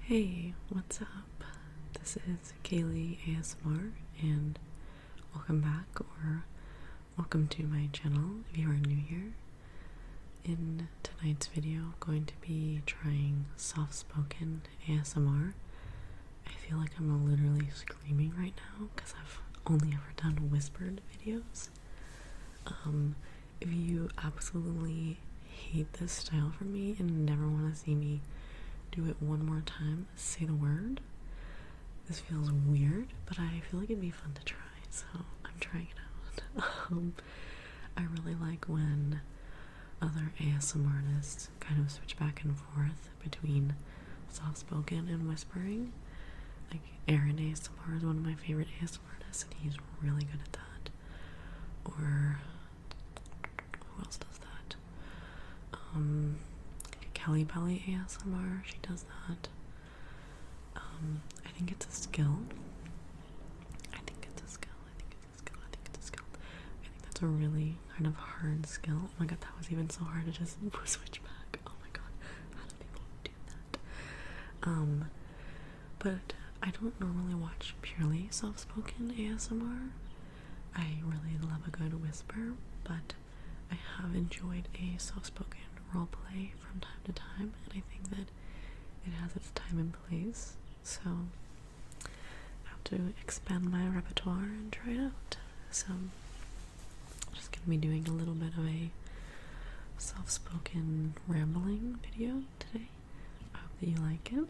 Hey, what's up? This is Kaylee ASMR, and welcome back, or welcome to my channel if you are new here. In tonight's video, I'm going to be trying soft-spoken ASMR. I feel like I'm literally screaming right now because I've only ever done whispered videos. If you absolutely hate this style from me and never want to see me do it one more time, say the word. This feels weird, but I feel like it'd be fun to try, so I'm trying it out. I really like when other ASMR artists kind of switch back and forth between soft-spoken and whispering. Like Aaron ASMR is one of my favorite ASMR artists, and he's really good at that. Or who else does that? Kelly Belly ASMR, she does that. I think it's a skill. I think that's a really kind of hard skill. Oh my god, that was even so hard to just switch back. Oh my god, how do people do that? But I don't normally watch purely soft-spoken ASMR. I really love a good whisper, but I have enjoyed a soft-spoken roleplay from time to time, and I think that it has its time and place, so I have to expand my repertoire and try it out. So I'm just gonna be doing a little bit of a soft-spoken rambling video today. I hope that you like it.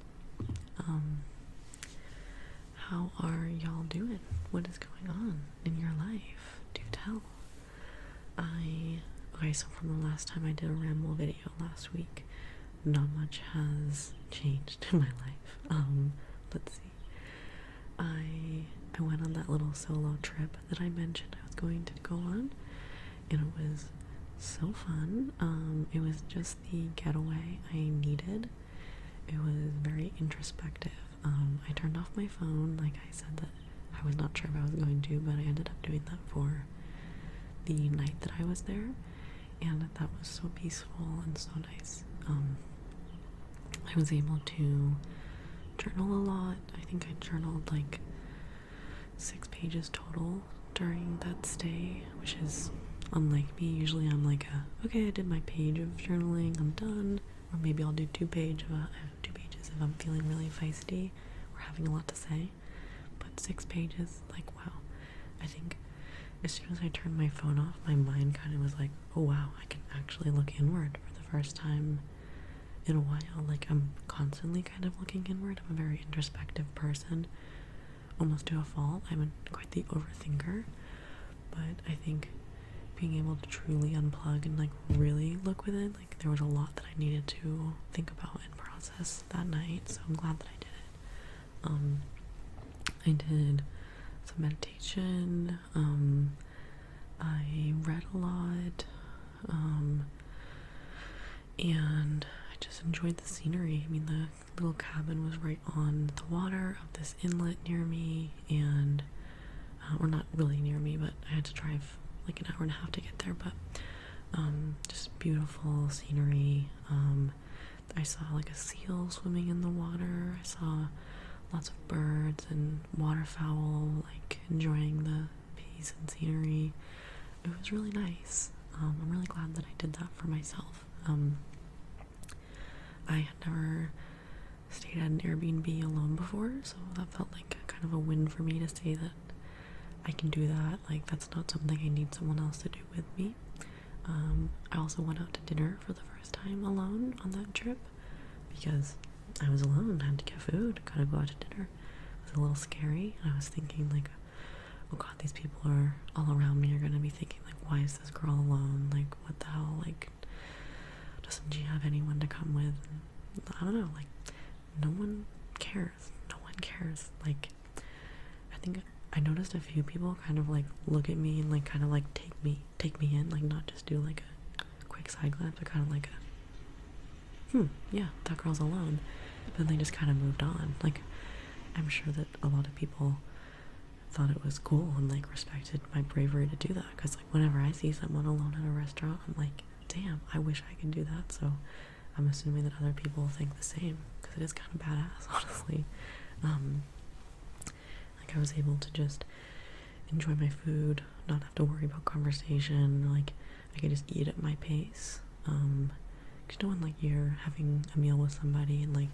How are y'all doing? What is going on in your life? Do tell. Okay, so from the last time I did a ramble video last week, not much has changed in my life. Let's see. I went on that little solo trip that I mentioned I was going to go on, and it was so fun. It was just the getaway I needed. It was very introspective. I turned off my phone, like I said that I was not sure if I was going to, but I ended up doing that for the night that I was there, and that was so peaceful and so nice. I was able to journal a lot. I think I journaled like 6 pages total during that stay, which is unlike me. Usually I'm like, okay, I did my page of journaling, I'm done. Or maybe I'll do 2 pages if I'm feeling really feisty or having a lot to say. But 6 pages, like, wow. I think as soon as I turned my phone off, my mind kind of was like, oh wow, I can actually look inward for the first time in a while. Like, I'm constantly kind of looking inward. I'm a very introspective person, almost to a fault. I'm quite the overthinker, but I think being able to truly unplug and like really look within, like there was a lot that I needed to think about and process that night, so I'm glad that I did it. I did some meditation, I read a lot, and I just enjoyed the scenery. I mean, the little cabin was right on the water of this inlet near me, and or not really near me, but I had to drive like an hour and a half to get there, but just beautiful scenery. I saw like a seal swimming in the water. I saw lots of birds and waterfowl, like enjoying the peace and scenery. It was really nice. I'm really glad that I did that for myself. I had never stayed at an Airbnb alone before, so that felt like kind of a win for me to say that I can do that. Like, that's not something I need someone else to do with me. I also went out to dinner for the first time alone on that trip because I was alone, I had to get food, gotta go out to dinner. It was a little scary, and I was thinking like, oh god, these people are all around me are gonna be thinking like, why is this girl alone? Like, what the hell? Like, doesn't she have anyone to come with? And I don't know, like, no one cares. Like, I think I noticed a few people kind of like look at me and like kind of like take me in, like not just do like a quick side glance, but kind of like yeah, that girl's alone. But then they just kind of moved on. Like, I'm sure that a lot of people thought it was cool and like respected my bravery to do that, because like whenever I see someone alone at a restaurant, I'm like, damn, I wish I could do that. So I'm assuming that other people think the same, because it is kind of badass, honestly. Like I was able to just enjoy my food, not have to worry about conversation, like I could just eat at my pace. Cause you know when like you're having a meal with somebody and like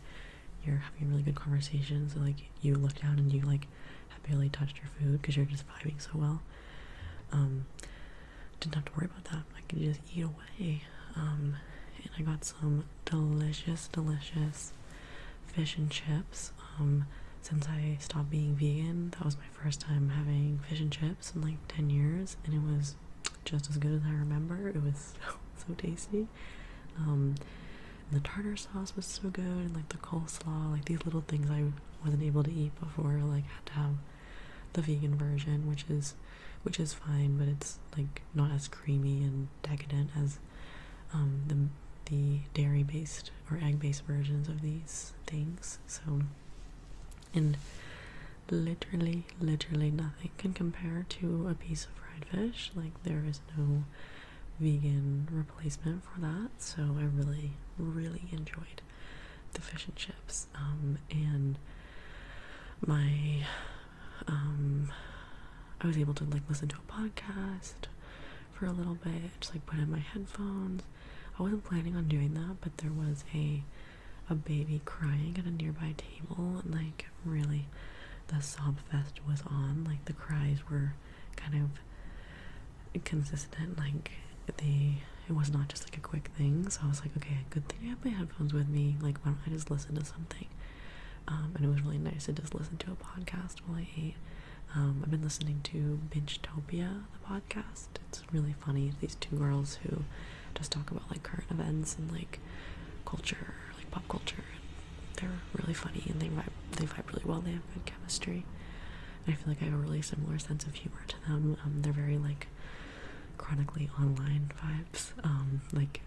you're having a really good conversation, so like you look down and you like have barely touched your food because you're just vibing so well. Didn't have to worry about that. I could just eat away. And I got some delicious fish and chips. Since I stopped being vegan, that was my first time having fish and chips in like 10 years, and it was just as good as I remember. It was so tasty. And the tartar sauce was so good, and like the coleslaw, like these little things I wasn't able to eat before, like had to have the vegan version, which is fine, but it's like not as creamy and decadent as the dairy-based or egg-based versions of these things. So, and literally nothing can compare to a piece of fried fish. Like there is no vegan replacement for that. So I really enjoyed the fish and chips. And my I was able to like listen to a podcast for a little bit, just like put in my headphones. I wasn't planning on doing that, but there was a baby crying at a nearby table, and like really the sob fest was on. Like the cries were kind of consistent, like it was not just like a quick thing. So I was like, okay, good thing I have my headphones with me, like why don't I just listen to something. And it was really nice to just listen to a podcast while I ate. I've been listening to Bingetopia, the podcast. It's really funny. These two girls who just talk about like current events and like culture, like pop culture. They're really funny and they vibe really well. They have good chemistry. And I feel like I have a really similar sense of humor to them. They're very like chronically online vibes. Like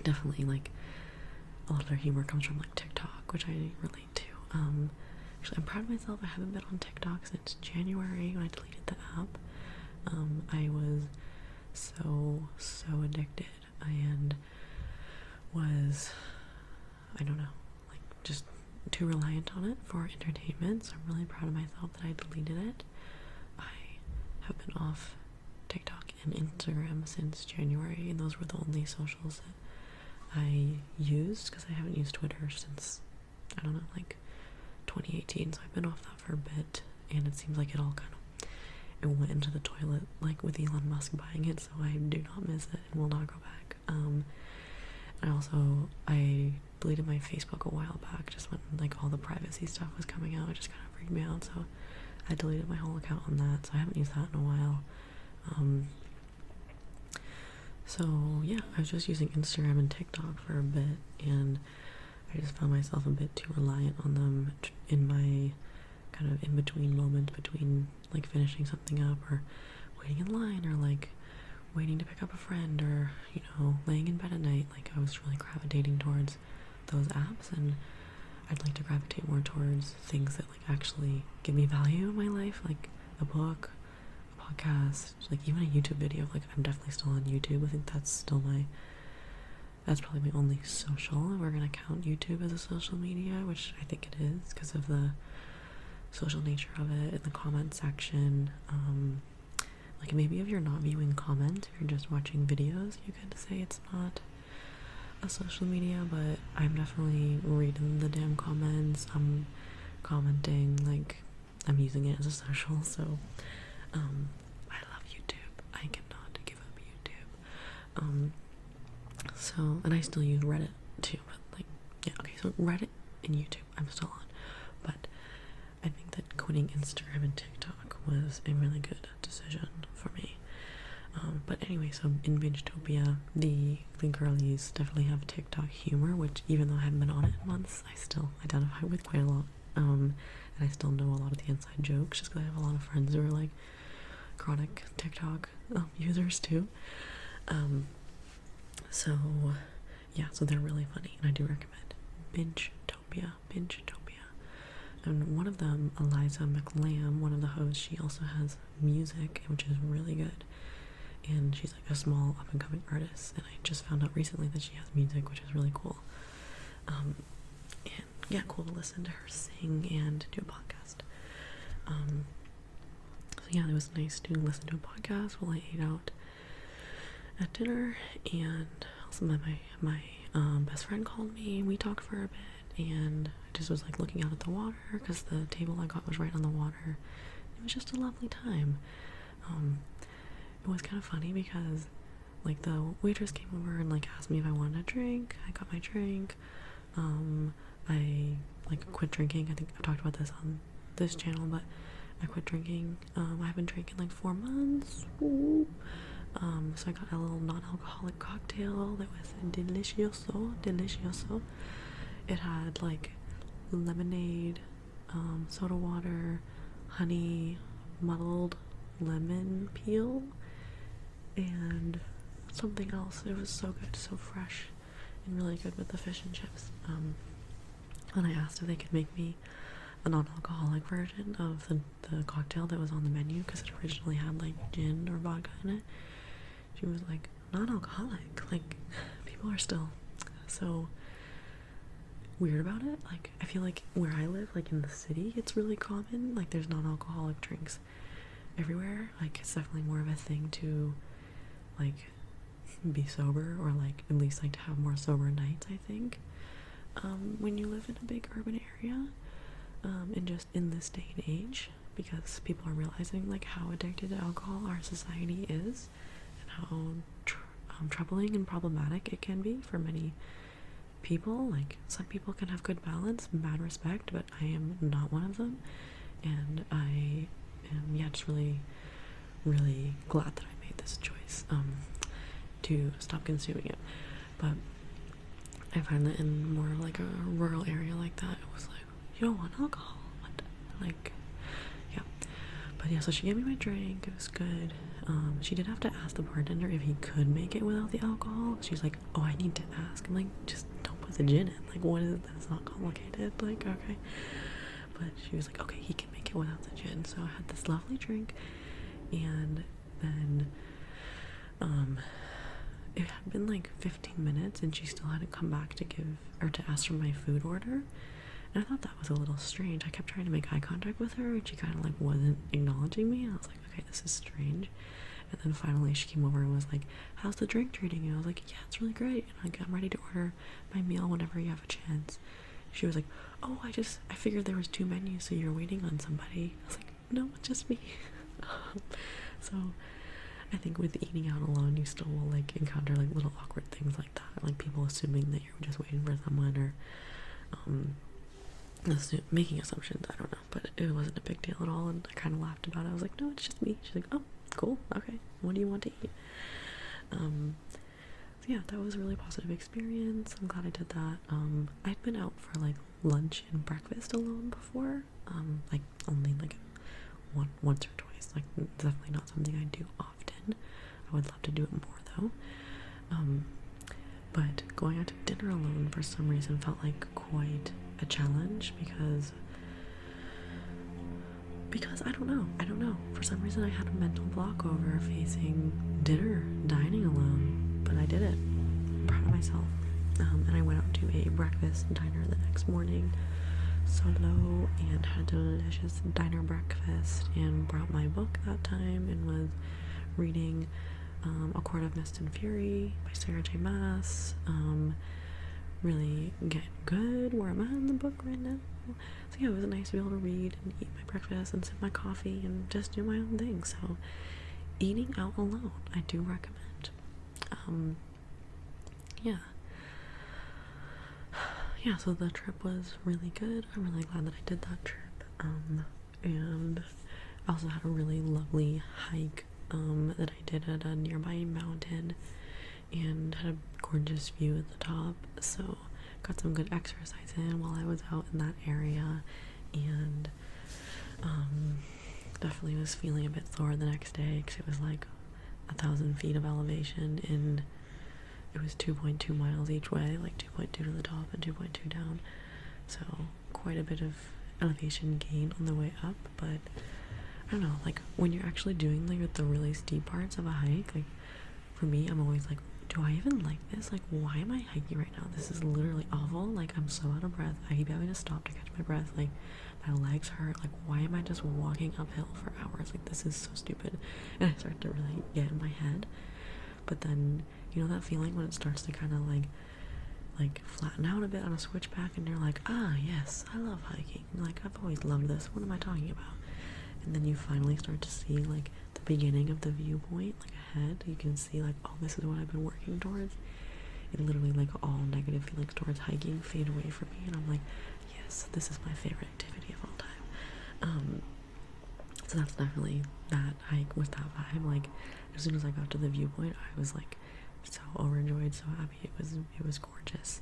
definitely like a lot of their humor comes from like TikTok, which I relate to. Actually, I'm proud of myself. I haven't been on TikTok since January when I deleted the app. I was so addicted and was, I don't know, like just too reliant on it for entertainment. So I'm really proud of myself that I deleted it. I have been off TikTok and Instagram since January, and those were the only socials that I used because I haven't used Twitter since, I don't know, like 2018. So I've been off that for a bit, and it seems like it all kind of it went into the toilet like with Elon Musk buying it, so I do not miss it and will not go back. I deleted my Facebook a while back just when like all the privacy stuff was coming out. It just kind of freaked me out, so I deleted my whole account on that, so I haven't used that in a while. So yeah, I was just using Instagram and TikTok for a bit, and I just found myself a bit too reliant on them in my kind of in-between moment between like finishing something up or waiting in line or like waiting to pick up a friend or, you know, laying in bed at night. Like I was really gravitating towards those apps, and I'd like to gravitate more towards things that like actually give me value in my life, like a book, a podcast, like even a YouTube video. Like I'm definitely still on YouTube. I think that's probably my only social, if we're gonna count YouTube as a social media, which I think it is because of the social nature of it in the comment section. Like maybe if you're not viewing comments, if you're just watching videos, you could say it's not a social media, but I'm definitely reading the damn comments. I'm commenting, like I'm using it as a social. So I love YouTube. I cannot give up YouTube. So, and I still use Reddit too, but like, yeah, okay, so Reddit and YouTube I'm still on, but I think that quitting Instagram and TikTok was a really good decision for me. But anyway, so in Bingetopia, the girlies definitely have TikTok humor, which even though I haven't been on it in months, I still identify with quite a lot. And I still know a lot of the inside jokes just because I have a lot of friends who are like chronic TikTok users too. So yeah, so they're really funny, and I do recommend Bingetopia. And one of them, Eliza McLam, one of the hosts, she also has music, which is really good. And she's like a small up-and-coming artist, and I just found out recently that she has music, which is really cool. And yeah, cool to listen to her sing and do a podcast. So yeah, it was nice to listen to a podcast while I ate out at dinner, and also my best friend called me and we talked for a bit, and I just was like looking out at the water because the table I got was right on the water. It was just a lovely time. It was kind of funny because like the waitress came over and like asked me if I wanted a drink. I got my drink. I like quit drinking. I think I've talked about this on this channel, but I quit drinking. I haven't drank in like 4 months. Ooh. So I got a little non-alcoholic cocktail that was delicioso. It had like lemonade, soda water, honey, muddled lemon peel, and something else. It was so good, so fresh, and really good with the fish and chips. And I asked if they could make me a non-alcoholic version of the cocktail that was on the menu, because it originally had like gin or vodka in it. She was like, non-alcoholic? Like, people are still so weird about it. Like, I feel like where I live, like in the city, it's really common. Like, there's non-alcoholic drinks everywhere. Like, it's definitely more of a thing to like be sober, or like at least like to have more sober nights, I think, when you live in a big urban area, and just in this day and age, because people are realizing like how addicted to alcohol our society is, and how troubling and problematic it can be for many people. Like, some people can have good balance, mad respect, but I am not one of them, and I am just really glad that I made this choice to stop consuming it. But I find that in more like a rural area like that, it was like, you don't want alcohol? What? Like, yeah. But yeah, so she gave me my drink. It was good. She did have to ask the bartender if he could make it without the alcohol. She's like, oh, I need to ask. I'm like, just don't put the gin in. Like, what is that? It's not complicated. Like, okay. But she was like, okay, he can make it without the gin. So I had this lovely drink, and then it had been like 15 minutes and she still hadn't come back to ask for my food order. And I thought that was a little strange. I kept trying to make eye contact with her and she kind of like wasn't acknowledging me, and I was like, okay, this is strange. And then finally she came over and was like, how's the drink treating you? I was like, yeah, it's really great, and like, I'm ready to order my meal whenever you have a chance. She was like, oh, I figured there was 2 menus, so you're waiting on somebody. I was like, no, it's just me. So I think with eating out alone, you still will like encounter like little awkward things like that, like people assuming that you're just waiting for someone, or making assumptions. I don't know, but it wasn't a big deal at all, and I kind of laughed about it. I was like, no, it's just me. She's like, oh, cool, okay, what do you want to eat? So yeah, that was a really positive experience. I'm glad I did that. I'd been out for like lunch and breakfast alone before, like only like once or twice. Like, definitely not something I do often. I would love to do it more though. But going out to dinner alone for some reason felt like quite a challenge, because I don't know. For some reason I had a mental block over facing dining alone, but I did it. I'm proud of myself. And I went out to a breakfast diner the next morning solo, and had a delicious diner breakfast, and brought my book that time and was reading A Court of Mist and Fury by Sarah J. Maas. Really getting good where I'm at in the book right now. So yeah, it was nice to be able to read and eat my breakfast and sip my coffee and just do my own thing. So eating out alone, I do recommend. Yeah, so the trip was really good. I'm really glad that I did that trip. And I also had a really lovely hike that I did at a nearby mountain, and had a gorgeous view at the top, so got some good exercise in while I was out in that area, and definitely was feeling a bit sore the next day because it was like 1,000 feet of elevation, and it was 2.2 miles each way, like 2.2 to the top and 2.2 down, so quite a bit of elevation gain on the way up. But I don't know, like when you're actually doing like the really steep parts of a hike, like for me, I'm always like do I even like this? Like, why am I hiking right now? This is literally awful. Like, I'm so out of breath. I keep having to stop to catch my breath. Like, my legs hurt. Like, why am I just walking uphill for hours? Like, this is so stupid. And I start to really get in my head. But then, you know that feeling when it starts to kind of like flatten out a bit on a switchback, and you're like, ah, yes, I love hiking. Like, I've always loved this. What am I talking about? And then you finally start to see like the beginning of the viewpoint, like ahead. You can see like, oh, this is what I've been working towards. It literally, like, all negative feelings towards hiking fade away from me, and I'm like, yes, this is my favorite activity of all time. So that's definitely that hike with that vibe. Like, as soon as I got to the viewpoint, I was like so overjoyed, so happy. It was gorgeous.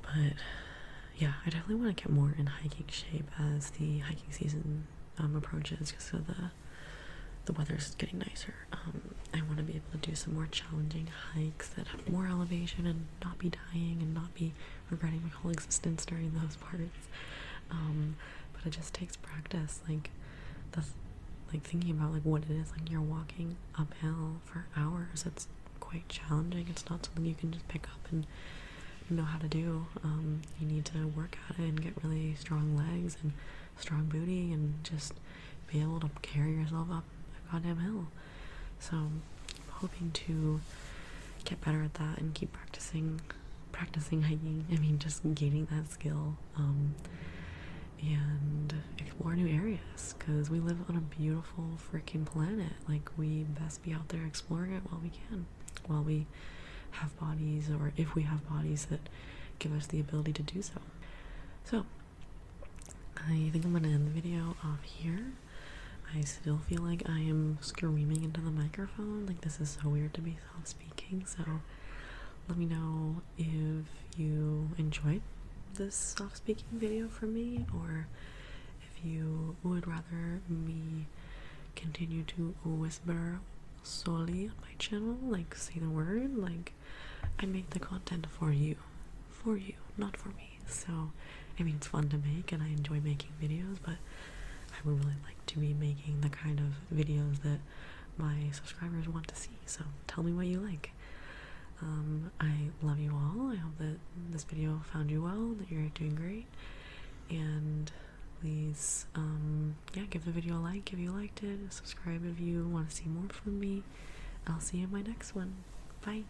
But yeah, I definitely want to get more in hiking shape as the hiking season approaches, because of the weather's getting nicer. I want to be able to do some more challenging hikes that have more elevation and not be dying and not be regretting my whole existence during those parts. But it just takes practice. Like, that's like thinking about like what it is. Like, you're walking uphill for hours. It's quite challenging. It's not something you can just pick up and know how to do. You need to work at it and get really strong legs and strong booty and just be able to carry yourself up a goddamn hill. So I'm hoping to get better at that and keep practicing hiking. I mean, just gaining that skill, and explore new areas, because we live on a beautiful freaking planet. Like, we best be out there exploring it while we can, while we have bodies, or if we have bodies that give us the ability to do so. So I think I'm gonna end the video off here. I still feel like I am screaming into the microphone. Like, this is so weird to be self-speaking, so let me know if you enjoyed this soft-speaking video from me, or if you would rather me continue to whisper solely on my channel, like say the word. Like, I make the content for you, not for me. So, I mean, it's fun to make and I enjoy making videos, but I would really like to be making the kind of videos that my subscribers want to see. So tell me what you like. I love you all. I hope that this video found you well, that you're doing great, and please yeah, give the video a like if you liked it, subscribe if you want to see more from me. I'll see you in my next one. Bye.